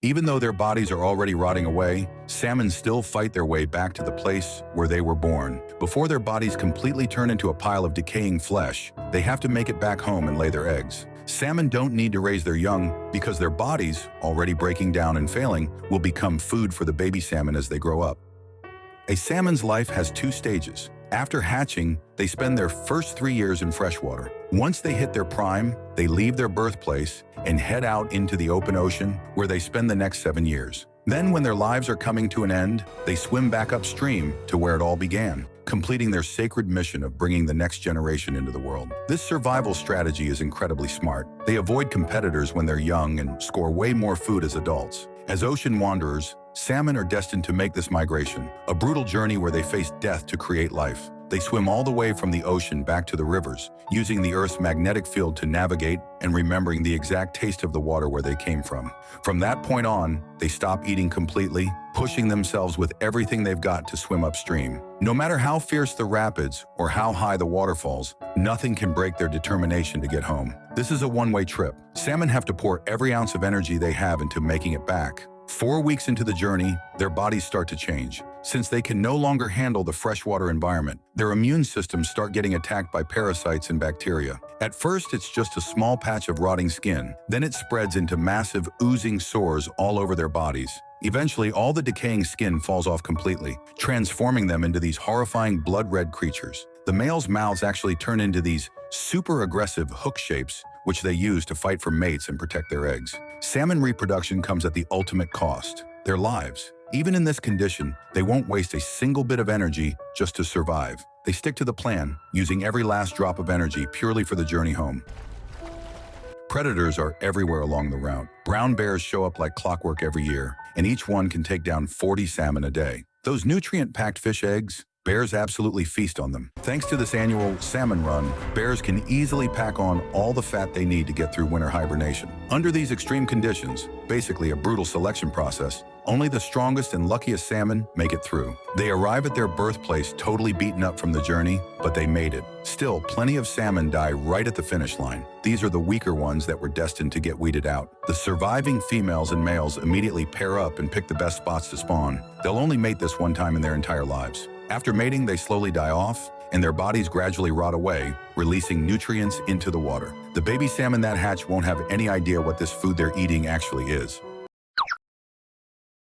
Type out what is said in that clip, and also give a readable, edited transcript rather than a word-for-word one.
Even though their bodies are already rotting away, salmon still fight their way back to the place where they were born. Before their bodies completely turn into a pile of decaying flesh, they have to make it back home and lay their eggs. Salmon don't need to raise their young because their bodies, already breaking down and failing, will become food for the baby salmon as they grow up. A salmon's life has two stages. After hatching, they spend their first 3 years in freshwater. Once they hit their prime, they leave their birthplace and head out into the open ocean, where they spend the next 7 years. Then, when their lives are coming to an end, they swim back upstream to where it all began, completing their sacred mission of bringing the next generation into the world. This survival strategy is incredibly smart. They avoid competitors when they're young and score way more food as adults. As ocean wanderers, salmon are destined to make this migration, a brutal journey where they face death to create life. They swim all the way from the ocean back to the rivers, using the Earth's magnetic field to navigate and remembering the exact taste of the water where they came from. From that point on, they stop eating completely, pushing themselves with everything they've got to swim upstream. No matter how fierce the rapids or how high the waterfalls, nothing can break their determination to get home. This is a one-way trip. Salmon have to pour every ounce of energy they have into making it back. 4 weeks into the journey, their bodies start to change. Since they can no longer handle the freshwater environment, their immune systems start getting attacked by parasites and bacteria. At first, it's just a small patch of rotting skin. Then it spreads into massive, oozing sores all over their bodies. Eventually, all the decaying skin falls off completely, transforming them into these horrifying blood-red creatures. The males' mouths actually turn into these super aggressive hook shapes, which they use to fight for mates and protect their eggs. Salmon reproduction comes at the ultimate cost: their lives. Even in this condition, they won't waste a single bit of energy just to survive. They stick to the plan, using every last drop of energy purely for the journey home. Predators are everywhere along the route. Brown bears show up like clockwork every year, and each one can take down 40 salmon a day. Those nutrient-packed fish eggs, bears absolutely feast on them. Thanks to this annual salmon run, bears can easily pack on all the fat they need to get through winter hibernation. Under these extreme conditions, basically a brutal selection process, only the strongest and luckiest salmon make it through. They arrive at their birthplace totally beaten up from the journey, but they made it. Still, plenty of salmon die right at the finish line. These are the weaker ones that were destined to get weeded out. The surviving females and males immediately pair up and pick the best spots to spawn. They'll only mate this one time in their entire lives. After mating, they slowly die off, and their bodies gradually rot away, releasing nutrients into the water. The baby salmon that hatch won't have any idea what this food they're eating actually is.